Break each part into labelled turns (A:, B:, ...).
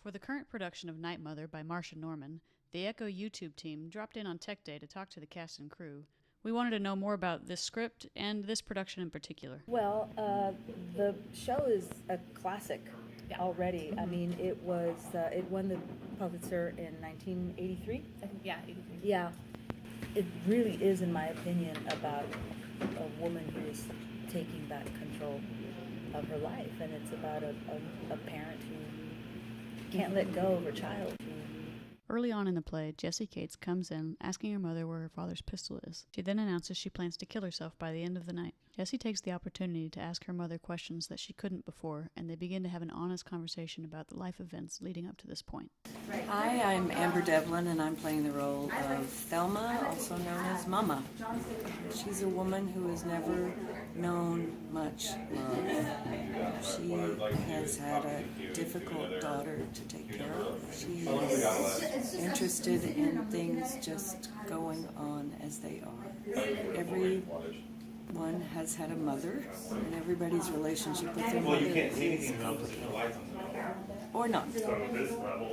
A: For the current production of Night Mother by Marcia Norman, the Echo YouTube team dropped in on Tech Day to talk to the cast and crew. We wanted to know more about this script and this production in particular.
B: Well, the show is a classic already. I mean, it won the Pulitzer in 1983.
C: I think, yeah, 83.
B: Yeah, it really is, in my opinion, about a woman who is taking back control of her life, and it's about a parent who can't let go of her child.
A: Early on in the play, Jessie Cates comes in asking her mother where her father's pistol is. She then announces she plans to kill herself by the end of the night. Jessie takes the opportunity to ask her mother questions that she couldn't before, and they begin to have an honest conversation about the life events leading up to this point.
D: Hi, I'm Amber Devlin, and I'm playing the role of Thelma, also known as Mama. She's a woman who has never known much love. She has had a difficult daughter to take care of. She is interested in things just going on as they are. Everyone has had a mother, and everybody's relationship with their mother is complicated. Or not.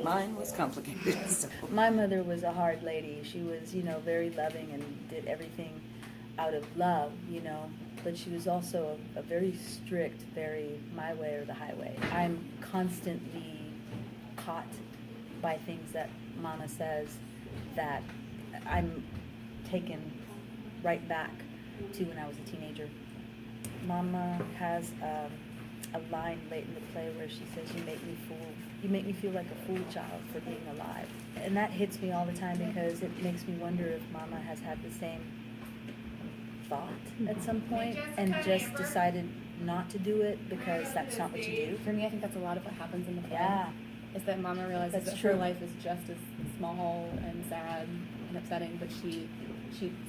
D: Mine was complicated. So.
B: My mother was a hard lady. She was, very loving and did everything out of love, but she was also a very strict, very my way or the highway. I'm constantly caught by things that Mama says that I'm taken right back to when I was a teenager. Mama has a line late in the play where she says, you make me feel like a fool child for being alive. And that hits me all the time because it makes me wonder if Mama has had the same thought at some point and just decided not to do it because that's not what you do.
C: For me, I think that's a lot of what happens in the play.
B: Yeah.
C: Is that Mama realizes
B: That's
C: that
B: true.
C: her life is just as small and sad and upsetting, but she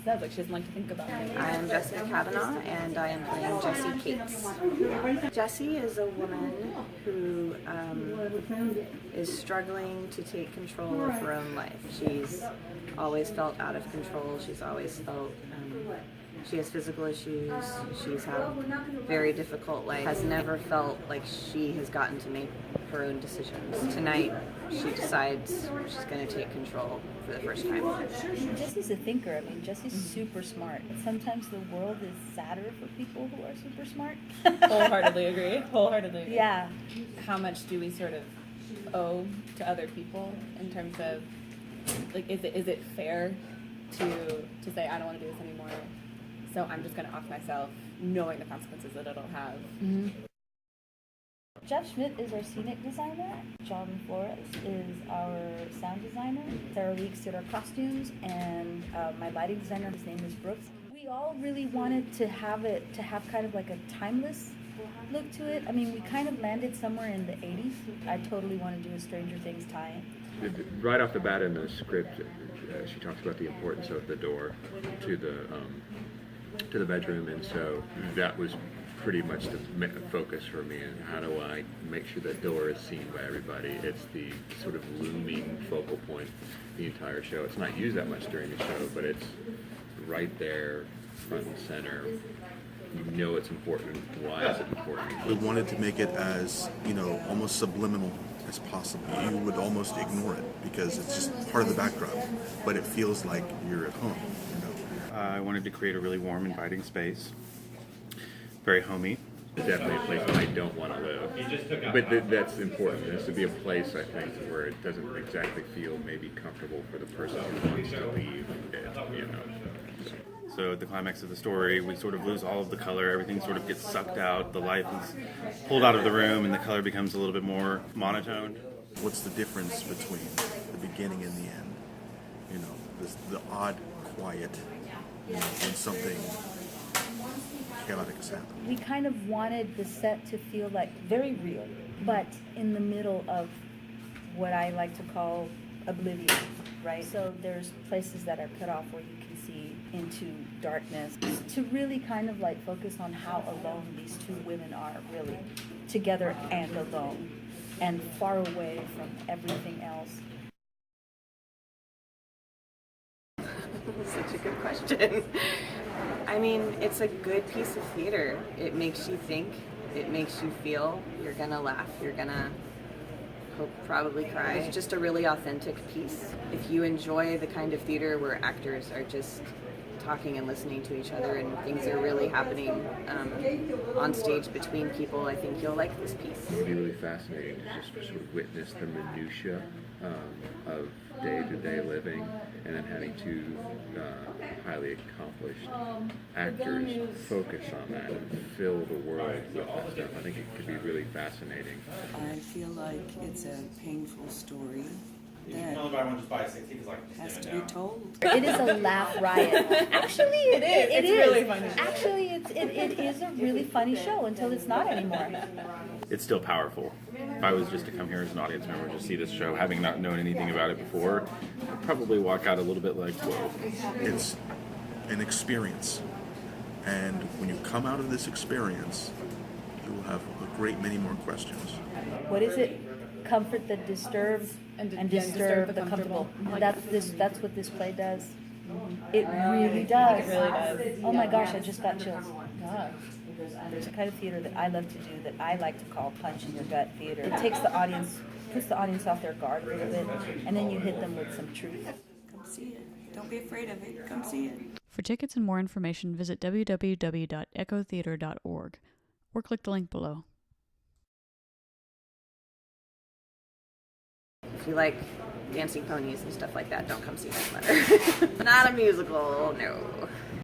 C: says, she doesn't like to think about it.
D: I am Jessica Kavanaugh, and I am playing Jessie Cates. Jessie is a woman who is struggling to take control of her own life. She's always felt out of control. She's always felt she has physical issues. She's had a very difficult life. Has never felt like she has gotten to make her own decisions. Tonight, she decides she's going to take control for the first time.
B: Jessie's a thinker. I mean, Jessie's super smart. Sometimes the world is sadder for people who are super smart.
C: Wholeheartedly agree.
B: Yeah.
C: How much do we sort of owe to other people in terms of, is it fair to say, I don't want to do this anymore, so I'm just going to off myself, knowing the consequences that it'll have?
B: Mm-hmm. Jeff Schmidt is our scenic designer. John Flores is our sound designer. Sarah Weeks did our costumes, and my lighting designer, his name is Brooks. We all really wanted to have kind of like a timeless look to it. I mean, we kind of landed somewhere in the 80s. I totally want to do a Stranger Things tie-in.
E: Right off the bat in the script, she talks about the importance of the door to the bedroom, and so that was pretty much the focus for me. And how do I make sure that door is seen by everybody? It's the sort of looming focal point the entire show. It's not used that much during the show, but it's right there, front and center. You know it's important. Why is it important?
F: We wanted to make it as, almost subliminal as possible. You would almost ignore it because it's just part of the backdrop, but it feels like you're at home.
G: I wanted to create a really warm, inviting space. Very homey.
E: It's definitely a place I don't want to live. But that's important. It has to be a place, I think, where it doesn't exactly feel maybe comfortable for the person who wants to leave it,
G: So at the climax of the story, we sort of lose all of the color. Everything sort of gets sucked out. The life is pulled out of the room, and the color becomes a little bit more monotone.
F: What's the difference between the beginning and the end? The odd quiet when something chaotic has happened.
B: We kind of wanted the set to feel like very real, but in the middle of what I like to call oblivion, right? So there's places that are cut off where you can see into darkness, to really kind of like focus on how alone these two women are, really, together and alone, and far away from everything else.
D: Such a good question. I mean, it's a good piece of theater. It makes you think, it makes you feel. You're gonna laugh, you're gonna
H: he'll probably cry. It's just a really authentic piece. If you enjoy the kind of theater where actors are just talking and listening to each other and things are really happening on stage between people, I think you'll like this piece.
E: It would be really fascinating to just sort of witness the minutia of day-to-day living, and then having two highly accomplished actors focus on that and fill the world with that stuff. I think it could be really fascinating.
D: I feel like it's a painful story that has to be told.
B: It is a laugh riot. Actually, it is.
C: It's really funny.
B: Actually, it is a really funny show until it's not anymore.
G: It's still powerful. If I was just to come here as an audience member to see this show, having not known anything about it before, I'd probably walk out a little bit like, whoa.
F: It's an experience. And when you come out of this experience, you will have a great many more questions.
B: What is it? Comfort the disturbed and disturb the comfortable. That's what this play does. It really does.
C: It really does.
B: Oh my gosh, I just got chills.
C: God.
B: There's a kind of theater that I love to do that I like to call punch in your gut theater. It takes the audience, puts the audience off their guard a little bit, and then you hit them with some truth.
D: Come see it. Don't be afraid of it. Come see it.
A: For tickets and more information, visit www.echotheater.org or click the link below.
H: If you like dancing ponies and stuff like that, don't come see Nightmare. Not a musical, no.